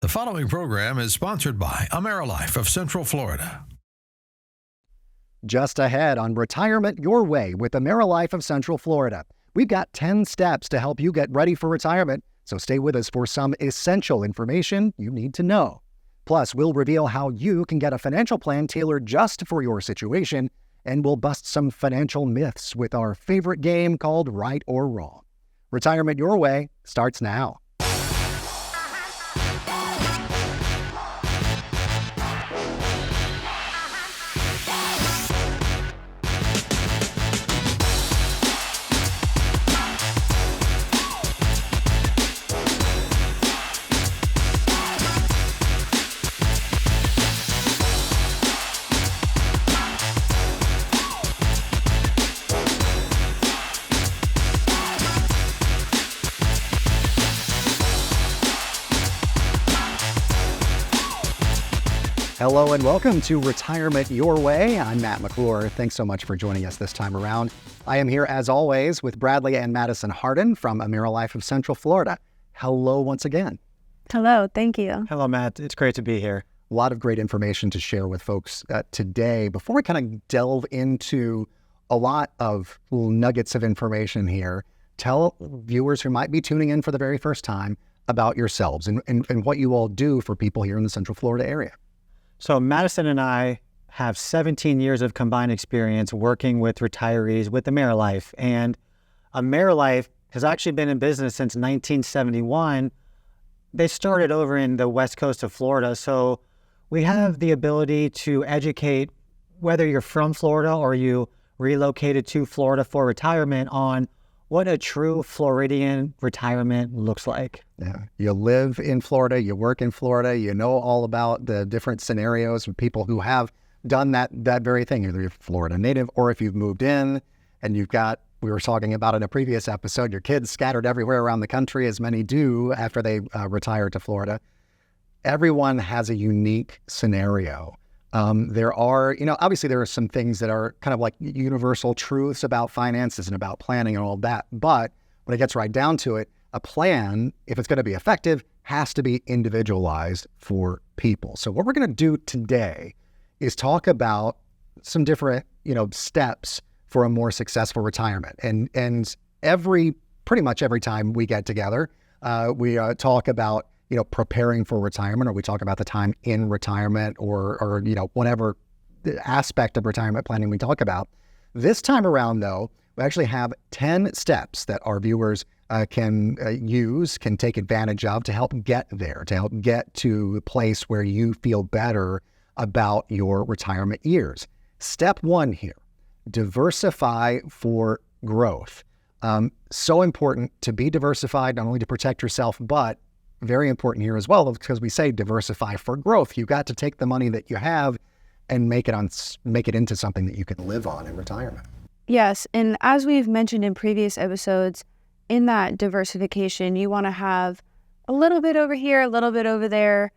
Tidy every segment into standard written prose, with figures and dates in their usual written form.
The following program is sponsored by AmeriLife of Central Florida. Just ahead on Retirement Your Way with AmeriLife of Central Florida. We've got 10 steps to help you get ready for retirement, so stay with us for some essential information you need to know. Plus, we'll reveal how you can get a financial plan tailored just for your situation, and we'll bust some financial myths with our favorite game called Right or Wrong. Retirement Your Way starts now. Hello and welcome to Retirement Your Way. I'm Matt McClure. Thanks so much for joining us this time around. I am here as always with Bradley and Madison Harden from AmeriLife of Central Florida. Hello once again. Hello, thank you. Hello, Matt. It's great to be here. A lot of great information to share with folks today. Before we kind of delve into a lot of little nuggets of information here, tell viewers who might be tuning in for the very first time about yourselves and what you all do for people here in the Central Florida area. So Madison and I have 17 years of combined experience working with retirees with AmeriLife. And AmeriLife has actually been in business since 1971. They started over in the west coast of Florida. So we have the ability to educate, whether you're from Florida or you relocated to Florida for retirement, on what a true Floridian retirement looks like. Yeah, you live in Florida, you work in Florida, you know all about the different scenarios with people who have done that very thing, either you're Florida native or if you've moved in and you've got, we were talking about in a previous episode, your kids scattered everywhere around the country, as many do after they retire to Florida. Everyone has a unique scenario. There are, obviously there are some things that are kind of like universal truths about finances and about planning and all that. But when it gets right down to it, a plan, if it's going to be effective, has to be individualized for people. So what we're going to do today is talk about some different, steps for a more successful retirement. And pretty much every time we get together, we talk about preparing for retirement, or we talk about the time in retirement or whatever aspect of retirement planning we talk about. This time around, though, we actually have 10 steps that our viewers can take advantage of to help get there, to help get to a place where you feel better about your retirement years. Step 1 here, diversify for growth. So important to be diversified, not only to protect yourself, but very important here as well, because we say diversify for growth. You've got to take the money that you have and make it into something that you can live on in retirement. Yes, and as we've mentioned in previous episodes, in that diversification, you want to have a little bit over here, a little bit over there,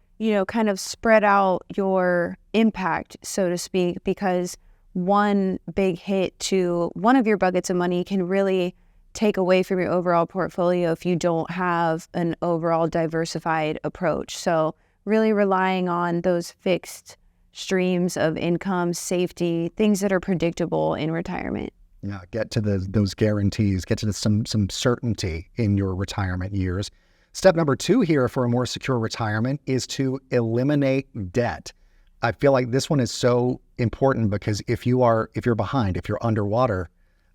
kind of spread out your impact, so to speak, because one big hit to one of your buckets of money can really take away from your overall portfolio if you don't have an overall diversified approach. So really relying on those fixed streams of income, safety, things that are predictable in retirement. Yeah, get to those guarantees, get to some certainty in your retirement years. Step number 2 here for a more secure retirement is to eliminate debt. I feel like this one is so important because if you're behind, if you're underwater,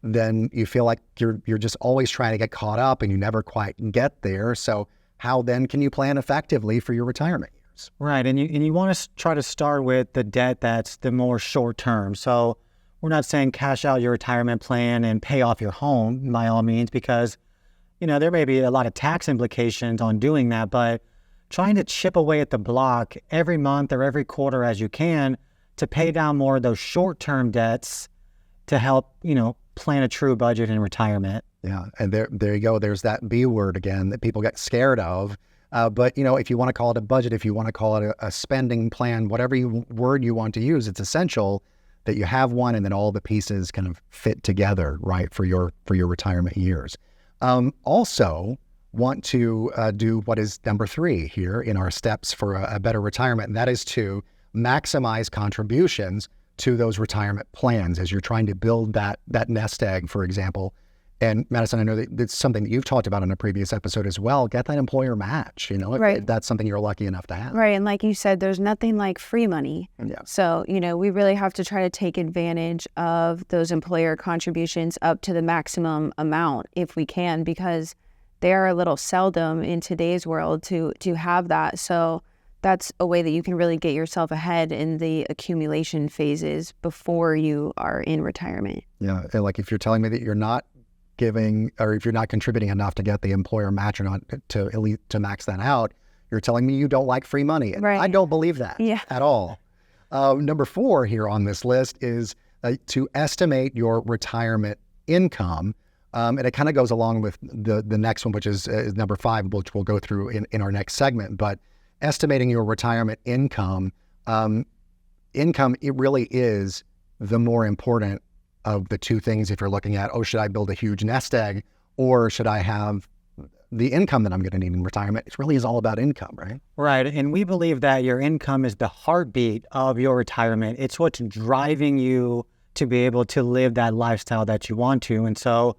then you feel like you're just always trying to get caught up and you never quite get there. So how then can you plan effectively for your retirement years? Right, and you want to try to start with the debt that's the more short term. So we're not saying cash out your retirement plan and pay off your home by all means, because there may be a lot of tax implications on doing that, but trying to chip away at the block every month or every quarter as you can to pay down more of those short-term debts to help, plan a true budget in retirement. Yeah, and there you go. There's that B word again that people get scared of. But if you want to call it a budget, if you want to call it a spending plan, whatever word you want to use, it's essential that you have one and then all the pieces kind of fit together, right, for your retirement years. Also, want to do what is number 3 here in our steps for a better retirement, and that is to maximize contributions to those retirement plans as you're trying to build that nest egg, for example. And Madison, I know that it's something that you've talked about in a previous episode as well. Get that employer match, if that's something you're lucky enough to have. Right. And like you said, there's nothing like free money. Yeah. So, we really have to try to take advantage of those employer contributions up to the maximum amount if we can, because they are a little seldom in today's world to have that. So that's a way that you can really get yourself ahead in the accumulation phases before you are in retirement. Yeah. And like if you're telling me that you're not giving, or if you're not contributing enough to get the employer match or not to at least to max that out, you're telling me you don't like free money. And right. I don't believe that at all. Number 4 here on this list is to estimate your retirement income. And it kind of goes along with the next one, which is number 5, which we'll go through in our next segment. But estimating your retirement income, it really is the more important of the 2 things if you're looking at, should I build a huge nest egg or should I have the income that I'm going to need in retirement? It really is all about income, right? Right. And we believe that your income is the heartbeat of your retirement. It's what's driving you to be able to live that lifestyle that you want to. And so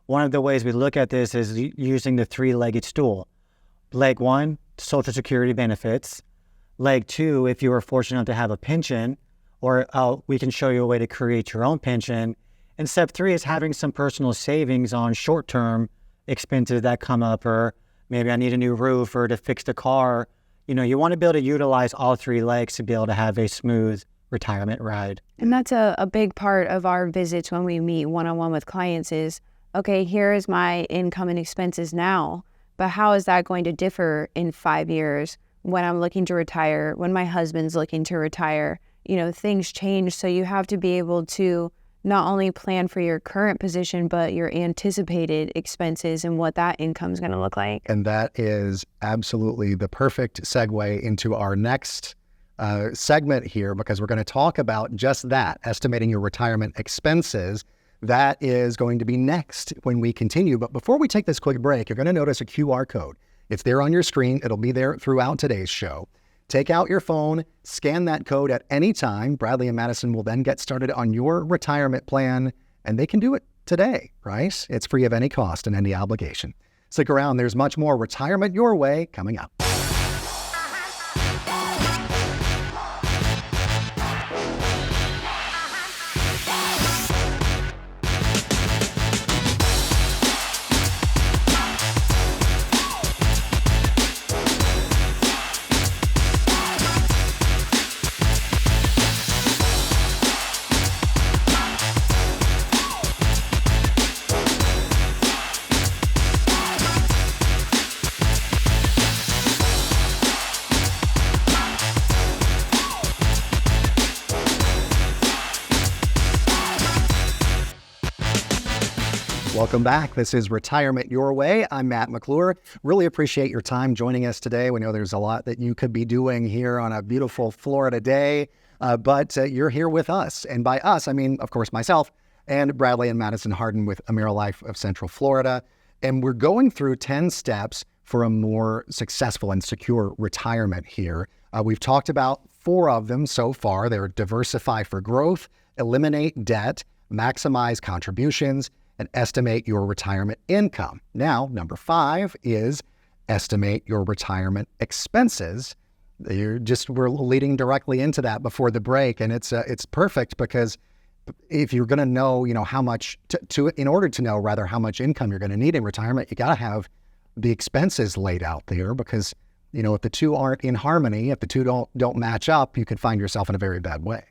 one of the ways we look at this is using the 3-legged stool. Leg 1, Social Security benefits. Leg 2, if you were fortunate enough to have a pension, or we can show you a way to create your own pension. And step 3 is having some personal savings on short-term expenses that come up, or maybe I need a new roof or to fix the car. You want to be able to utilize all 3 legs to be able to have a smooth retirement ride. And that's a big part of our visits when we meet one-on-one with clients is, okay, here is my income and expenses now, but how is that going to differ in 5 years when I'm looking to retire, when my husband's looking to retire? Things change. So you have to be able to not only plan for your current position, but your anticipated expenses and what that income is going to look like. And that is absolutely the perfect segue into our next segment here, because we're going to talk about just that, estimating your retirement expenses. That is going to be next when we continue. But before we take this quick break, you're going to notice a QR code. It's there on your screen. It'll be there throughout today's show. Take out your phone, scan that code at any time. Bradley and Madison will then get started on your retirement plan, and they can do it today, right? It's free of any cost and any obligation. Stick around. There's much more Retirement Your Way coming up. Welcome back. This is Retirement Your Way. I'm Matt McClure. Really appreciate your time joining us today. We know there's a lot that you could be doing here on a beautiful Florida day, but you're here with us. And by us, I mean, of course, myself and Bradley and Madison Harden with AmeriLife of Central Florida. And we're going through 10 steps for a more successful and secure retirement here. We've talked about 4 of them so far. They're diversify for growth, eliminate debt, maximize contributions, and estimate your retirement income. Now, number 5 is estimate your retirement expenses. We're leading directly into that before the break, and it's perfect because if you're going to know, how much in order to know rather how much income you're going to need in retirement, you got to have the expenses laid out there, because if the 2 aren't in harmony, if the 2 don't match up, you could find yourself in a very bad way.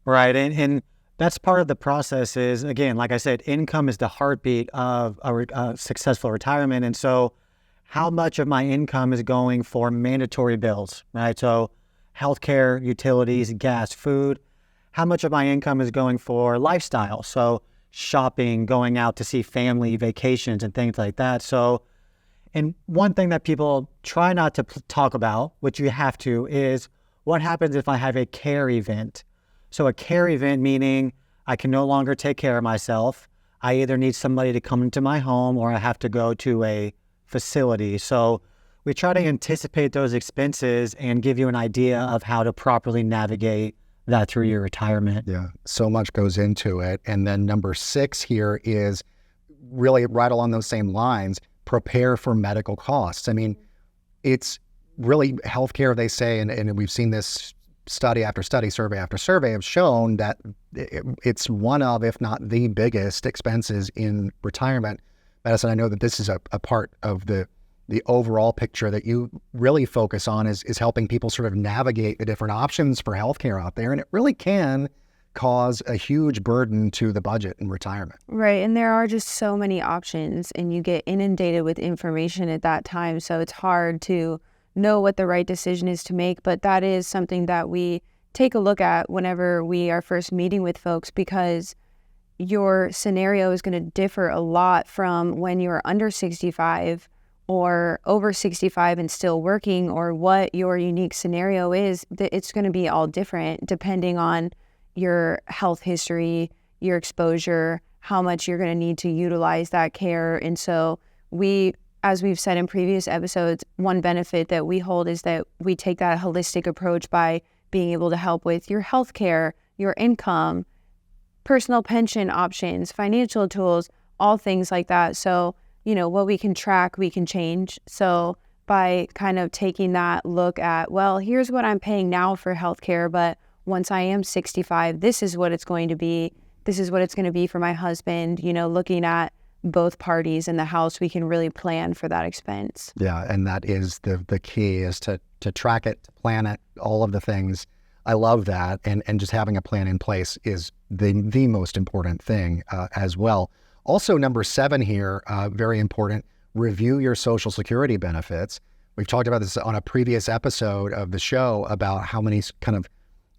Right, and that's part of the process is, again, like I said, income is the heartbeat of a successful retirement. And so how much of my income is going for mandatory bills, right? So healthcare, utilities, gas, food. How much of my income is going for lifestyle? So shopping, going out to see family, vacations, and things like that. So, and one thing that people try not to talk about, which you have to, is what happens if I have a care event. So a care event meaning I can no longer take care of myself. I either need somebody to come into my home or I have to go to a facility. So we try to anticipate those expenses and give you an idea of how to properly navigate that through your retirement. Yeah, so much goes into it. And then number 6 here is really right along those same lines, prepare for medical costs. I mean, it's really healthcare, they say, and we've seen this study after study, survey after survey have shown that it's one of, if not the biggest expenses in retirement medicine. I know that this is a part of the overall picture that you really focus on is helping people sort of navigate the different options for healthcare out there. And it really can cause a huge burden to the budget in retirement. Right. And there are just so many options and you get inundated with information at that time. So it's hard to know what the right decision is to make. But that is something that we take a look at whenever we are first meeting with folks, because your scenario is going to differ a lot from when you're under 65 or over 65 and still working, or what your unique scenario is. It's going to be all different depending on your health history, your exposure, how much you're going to need to utilize that care. And so as we've said in previous episodes, one benefit that we hold is that we take that holistic approach by being able to help with your health care, your income, personal pension options, financial tools, all things like that. So, what we can track, we can change. So by kind of taking that look at, well, here's what I'm paying now for healthcare, but once I am 65, this is what it's going to be. This is what it's going to be for my husband. Looking at both parties in the house, we can really plan for that expense. Yeah, and that is the key, is to track it, to plan it, all of the things. I love that, and just having a plan in place is the most important thing as well. Also, number 7 here, very important, review your Social Security benefits. We've talked about this on a previous episode of the show about how many kind of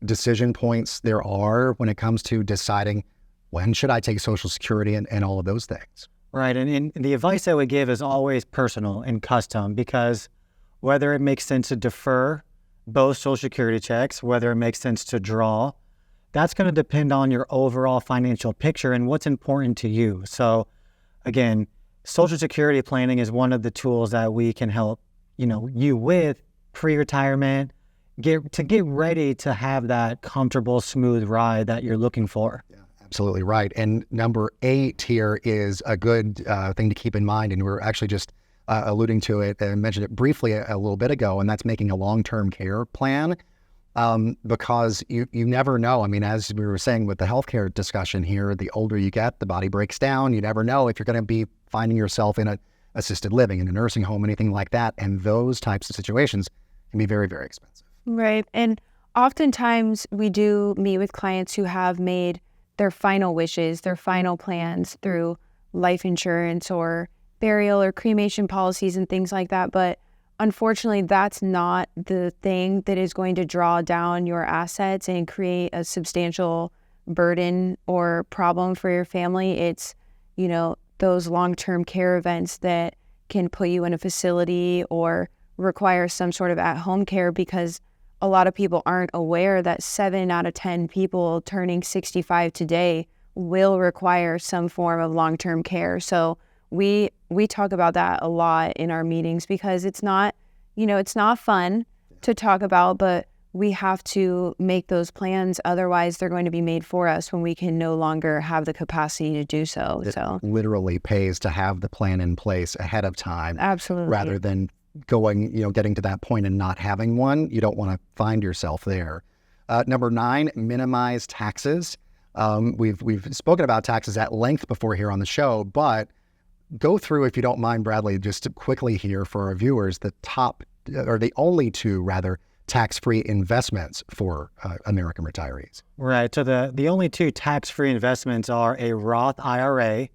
decision points there are when it comes to deciding when should I take Social Security and all of those things. Right. And the advice I would give is always personal and custom, because whether it makes sense to defer both Social Security checks, whether it makes sense to draw, that's going to depend on your overall financial picture and what's important to you. So again, Social Security planning is one of the tools that we can help, you with pre-retirement, get ready to have that comfortable, smooth ride that you're looking for. Yeah, absolutely right. And number 8 here is a good thing to keep in mind. And we're actually just alluding to it and mentioned it briefly a little bit ago, and that's making a long-term care plan. Because you never know. I mean, as we were saying with the healthcare discussion here, the older you get, the body breaks down. You never know if you're going to be finding yourself in a assisted living, in a nursing home, anything like that. And those types of situations can be very, very expensive. Right. And oftentimes we do meet with clients who have made their final wishes, their final plans through life insurance or burial or cremation policies and things like that. But unfortunately, that's not the thing that is going to draw down your assets and create a substantial burden or problem for your family. It's, those long-term care events that can put you in a facility or require some sort of at-home care, because a lot of people aren't aware that 7 out of 10 people turning 65 today will require some form of long-term care. So we talk about that a lot in our meetings, because it's not fun to talk about, but we have to make those plans. Otherwise, they're going to be made for us when we can no longer have the capacity to do so. It literally pays to have the plan in place ahead of time. Absolutely. Rather than getting to that point and not having one. You don't want to find yourself there. Number 9, minimize taxes. We've spoken about taxes at length before here on the show, but go through, if you don't mind, Bradley, just quickly here for our viewers, the only 2 tax-free investments for American retirees. Right. So the only 2 tax-free investments are a Roth IRA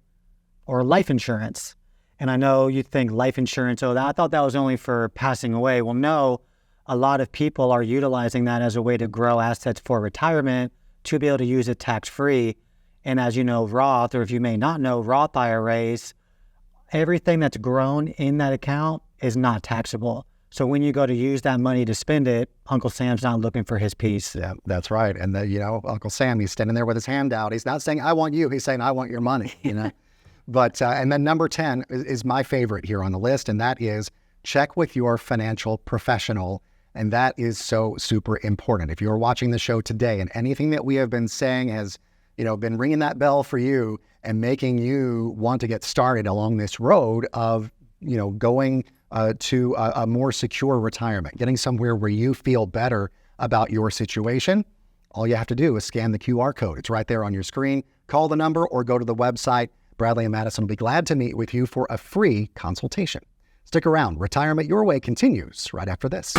or life insurance. And I know you think life insurance, I thought that was only for passing away. Well, no, a lot of people are utilizing that as a way to grow assets for retirement to be able to use it tax-free. And as you know, Roth, or if you may not know, Roth IRAs, everything that's grown in that account is not taxable. So when you go to use that money to spend it, Uncle Sam's not looking for his piece. Yeah, that's right. And Uncle Sam, he's standing there with his hand out. He's not saying, I want you. He's saying, I want your money, But, and then number 10 is my favorite here on the list. And that is check with your financial professional. And that is so super important. If you're watching the show today and anything that we have been saying has, been ringing that bell for you and making you want to get started along this road of, going to a more secure retirement, getting somewhere where you feel better about your situation, all you have to do is scan the QR code. It's right there on your screen. Call the number or go to the website. Bradley and Madison will be glad to meet with you for a free consultation. Stick around. Retirement Your Way continues right after this.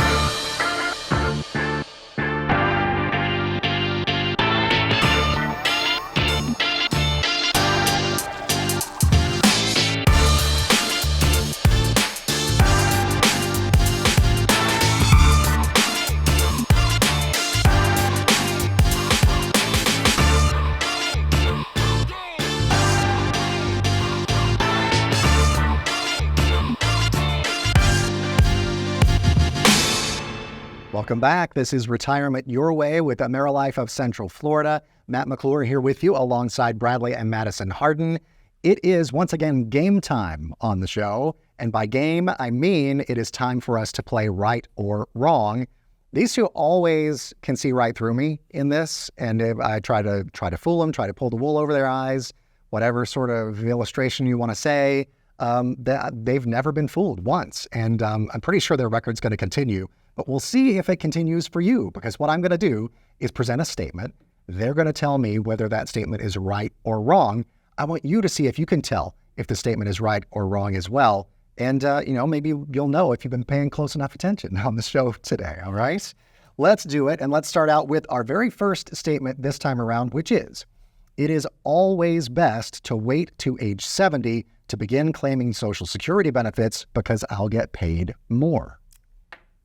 Welcome back. This is Retirement Your Way with AmeriLife of Central Florida. Matt McClure here with you alongside Bradley and Madison Harden. It is once again game time on the show. And by game, I mean it is time for us to play right or wrong. These two always can see right through me in this. And if I try to fool them, try to pull the wool over their eyes, whatever sort of illustration you want to say, they've never been fooled once. And I'm pretty sure their record's going to continue. But we'll see if it continues for you, because what I'm going to do is present a statement. They're going to tell me whether that statement is right or wrong. I want you to see if you can tell if the statement is right or wrong as well. And, maybe you'll know if you've been paying close enough attention on the show today, all right? Let's do it, and let's start out with our very first statement this time around, which is, it is always best to wait to age 70 to begin claiming Social Security benefits because I'll get paid more.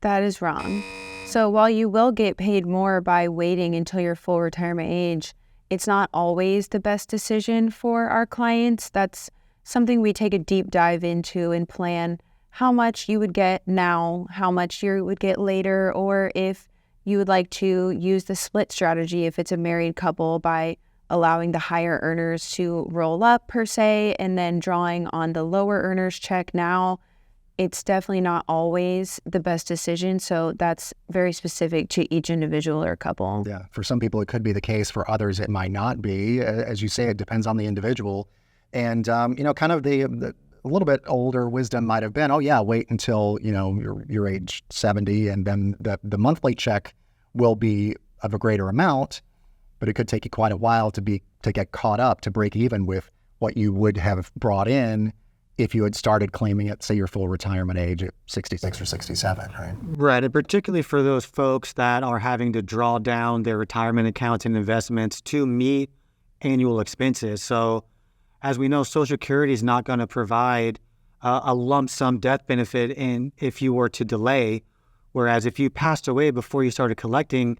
That is wrong. So while you will get paid more by waiting until your full retirement age, it's not always the best decision for our clients. That's something we take a deep dive into and plan how much you would get now, how much you would get later, or if you would like to use the split strategy if it's a married couple by allowing the higher earners to roll up per se and then drawing on the lower earners check now. It's definitely not always the best decision. So that's very specific to each individual or couple. Yeah. For some people, it could be the case. For others, it might not be. As you say, it depends on the individual. And, kind of the a little bit older wisdom might have been, wait until, you're age 70 and then the monthly check will be of a greater amount. But it could take you quite a while to get caught up, to break even with what you would have brought in if you had started claiming at, say, your full retirement age at 66 or 67, right? Right, and particularly for those folks that are having to draw down their retirement accounts and investments to meet annual expenses. So as we know, Social Security is not going to provide a lump sum death benefit if you were to delay, whereas if you passed away before you started collecting,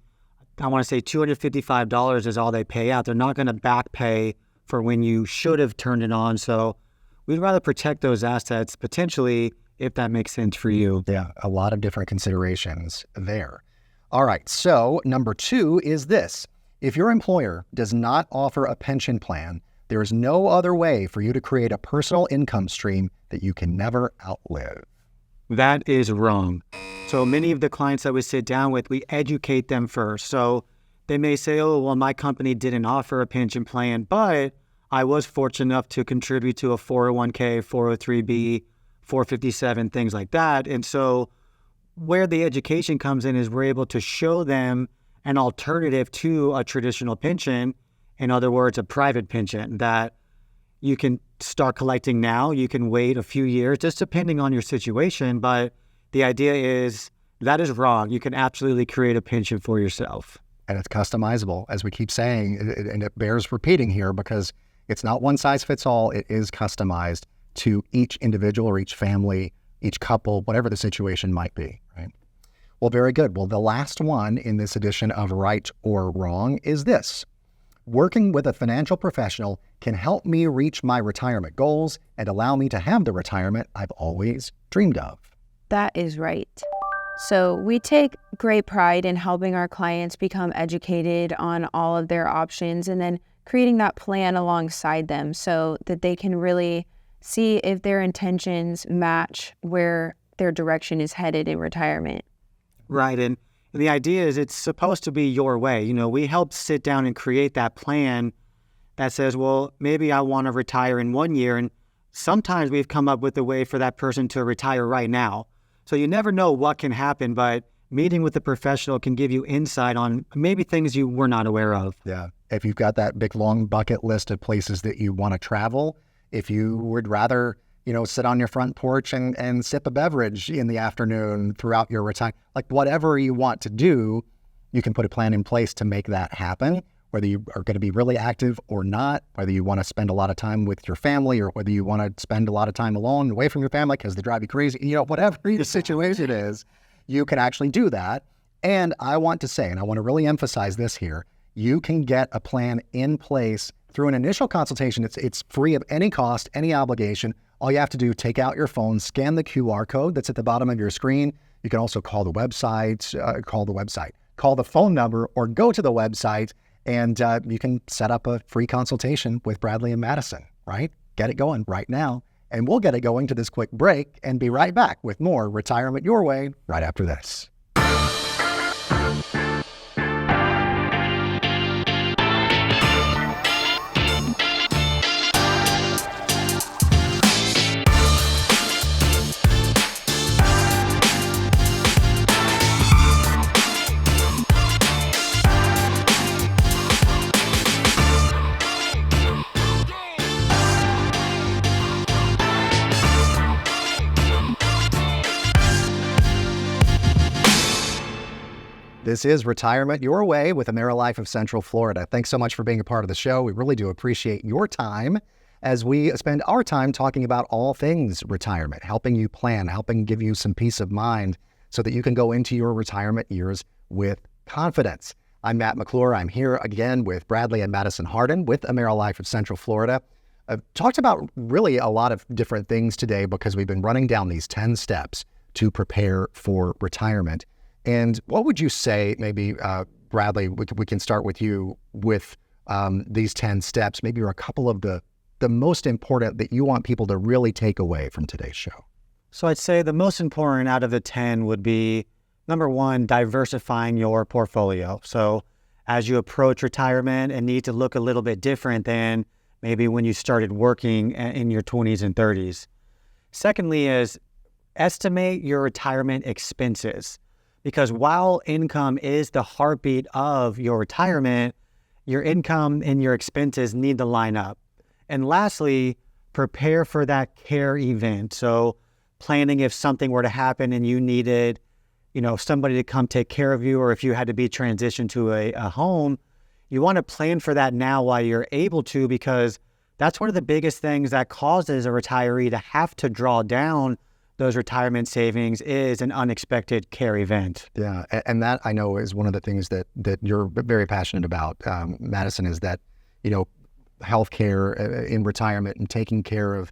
I want to say $255 is all they pay out. They're not going to back pay for when you should have turned it on. So we'd rather protect those assets potentially, if that makes sense for you. Yeah, a lot of different considerations there. All right, so number 2 is this. If your employer does not offer a pension plan, there is no other way for you to create a personal income stream that you can never outlive. That is wrong. So many of the clients that we sit down with, we educate them first. So they may say, my company didn't offer a pension plan, but I was fortunate enough to contribute to a 401k, 403b, 457, things like that. And so where the education comes in is we're able to show them an alternative to a traditional pension. In other words, a private pension that you can start collecting now. You can wait a few years, just depending on your situation. But the idea is that is wrong. You can absolutely create a pension for yourself. And it's customizable, as we keep saying, and it bears repeating here because it's not one size fits all. It is customized to each individual or each family, each couple, whatever the situation might be, right? Well, very good. Well, the last one in this edition of Right or Wrong is this. Working with a financial professional can help me reach my retirement goals and allow me to have the retirement I've always dreamed of. That is right. So we take great pride in helping our clients become educated on all of their options and then creating that plan alongside them so that they can really see if their intentions match where their direction is headed in retirement. Right. And the idea is it's supposed to be your way. You know, we help sit down and create that plan that says, well, maybe I want to retire in 1 year. And sometimes we've come up with a way for that person to retire right now. So you never know what can happen, but meeting with a professional can give you insight on maybe things you were not aware of. Yeah. If you've got that big, long bucket list of places that you want to travel, if you would rather, sit on your front porch and sip a beverage in the afternoon throughout your retirement, like whatever you want to do, you can put a plan in place to make that happen, whether you are going to be really active or not, whether you want to spend a lot of time with your family or whether you want to spend a lot of time alone away from your family because they drive you crazy, whatever the situation is, you can actually do that. And I want to say, and I want to really emphasize this here, you can get a plan in place through an initial consultation. It's free of any cost, any obligation. All you have to do, take out your phone, scan the QR code that's at the bottom of your screen. You can also call the phone number, or go to the website, and you can set up a free consultation with Bradley and Madison, right? Get it going right now. And we'll get it going to this quick break and be right back with more Retirement Your Way right after this. This is Retirement Your Way with AmeriLife of Central Florida. Thanks so much for being a part of the show. We really do appreciate your time as we spend our time talking about all things retirement, helping you plan, helping give you some peace of mind so that you can go into your retirement years with confidence. I'm Matt McClure. I'm here again with Bradley and Madison Hardin with AmeriLife of Central Florida. I've talked about really a lot of different things today because we've been running down these 10 steps to prepare for retirement. And what would you say, maybe, Bradley, we can start with you with these 10 steps, maybe are a couple of the most important that you want people to really take away from today's show? So I'd say the most important out of the 10 would be, number one, diversifying your portfolio. So as you approach retirement and need to look a little bit different than maybe when you started working in your 20s and 30s. Secondly is estimate your retirement expenses. Because while income is the heartbeat of your retirement, your income and your expenses need to line up. And lastly, prepare for that care event. So planning if something were to happen and you needed, somebody to come take care of you, or if you had to be transitioned to a home, you want to plan for that now while you're able to, because that's one of the biggest things that causes a retiree to have to draw down those retirement savings is an unexpected care event. Yeah, and that I know is one of the things that you're very passionate about, Madison, is that, healthcare in retirement and taking care of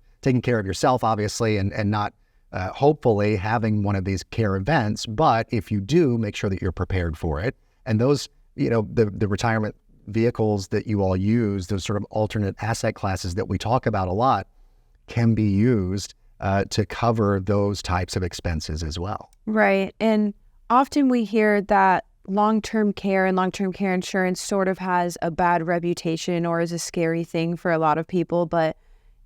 yourself, obviously, and not hopefully having one of these care events. But if you do, make sure that you're prepared for it. And those, the retirement vehicles that you all use, those sort of alternate asset classes that we talk about a lot, can be used to cover those types of expenses as well. Right. And often we hear that long-term care and long-term care insurance sort of has a bad reputation or is a scary thing for a lot of people, but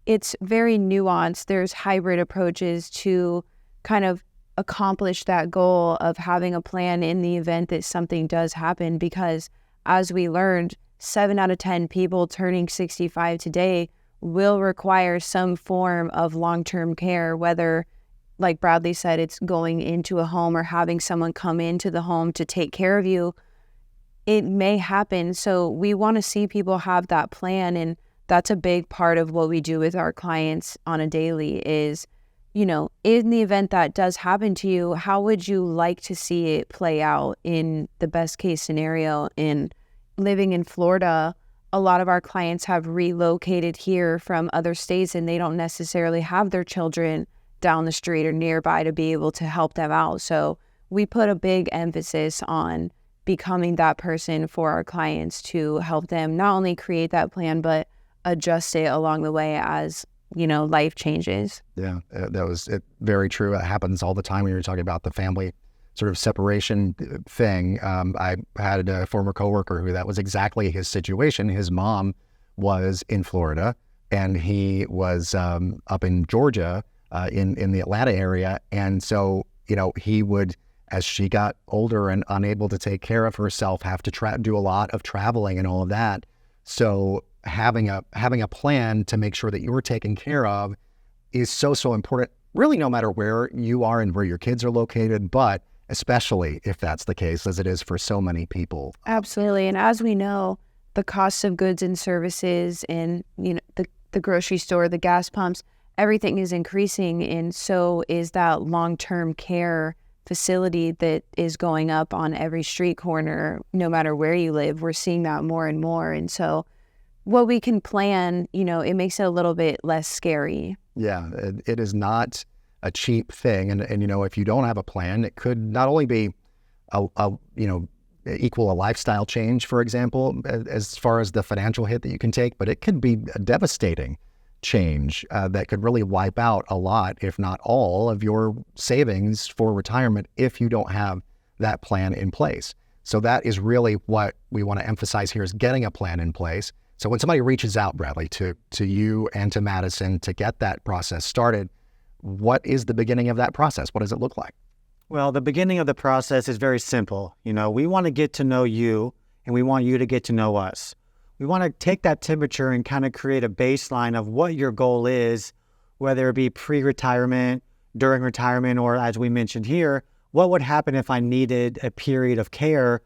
it's very nuanced. There's hybrid approaches to kind of accomplish that goal of having a plan in the event that something does happen, because as we learned, 7 out of 10 people turning 65 today will require some form of long-term care, whether, like Bradley said, it's going into a home or having someone come into the home to take care of you. It may happen. So we want to see people have that plan. And that's a big part of what we do with our clients on a daily is, in the event that does happen to you, how would you like to see it play out in the best case scenario? In living in Florida, a lot of our clients have relocated here from other states and they don't necessarily have their children down the street or nearby to be able to help them out. So we put a big emphasis on becoming that person for our clients to help them not only create that plan, but adjust it along the way as, life changes. Yeah, that was very true. It happens all the time when you're talking about the family sort of separation thing. I had a former coworker who that was exactly his situation. His mom was in Florida and he was up in Georgia in the Atlanta area. And so, he would, as she got older and unable to take care of herself, have to do a lot of traveling and all of that. So having a plan to make sure that you were taken care of is so important, really, no matter where you are and where your kids are located, but especially if that's the case, as it is for so many people. Absolutely. And as we know, the cost of goods and services and, the grocery store, the gas pumps, everything is increasing. And so is that long-term care facility that is going up on every street corner, no matter where you live. We're seeing that more and more. And so what we can plan, it makes it a little bit less scary. Yeah, it is not a cheap thing. And if you don't have a plan, it could not only be equal a lifestyle change, for example, as far as the financial hit that you can take, but it could be a devastating change that could really wipe out a lot, if not all, of your savings for retirement if you don't have that plan in place. So that is really what we want to emphasize here, is getting a plan in place. So when somebody reaches out, Bradley, to you and to Madison to get that process started, what is the beginning of that process? What does it look like? Well, the beginning of the process is very simple. We want to get to know you and we want you to get to know us. We want to take that temperature and kind of create a baseline of what your goal is, whether it be pre-retirement, during retirement, or as we mentioned here, what would happen if I needed a period of care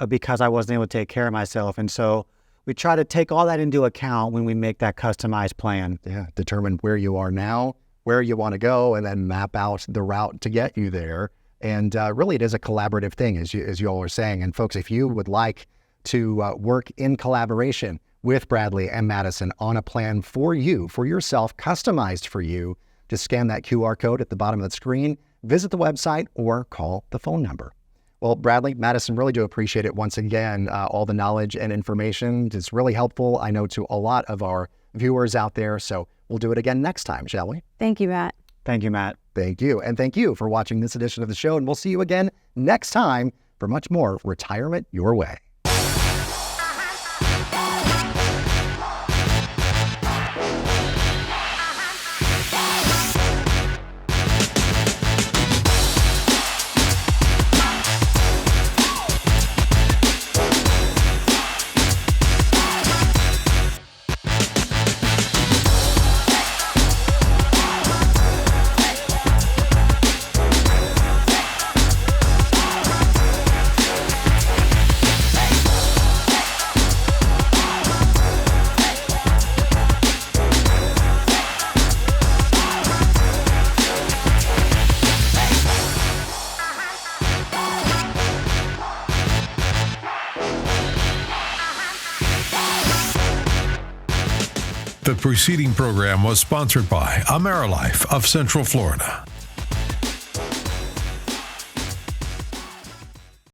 because I wasn't able to take care of myself. And so we try to take all that into account when we make that customized plan. Yeah, determine where you are now, where you want to go, and then map out the route to get you there. And really, it is a collaborative thing, as you all are saying. And folks, if you would like to work in collaboration with Bradley and Madison on a plan for you, for yourself, customized for you, just scan that QR code at the bottom of the screen, visit the website, or call the phone number. Well, Bradley, Madison, really do appreciate it once again. All the knowledge and information is really helpful, I know, to a lot of our viewers out there. So we'll do it again next time, shall we? Thank you, Matt. Thank you, Matt. Thank you. And thank you for watching this edition of the show. And we'll see you again next time for much more Retirement Your Way. The preceding program was sponsored by AmeriLife of Central Florida.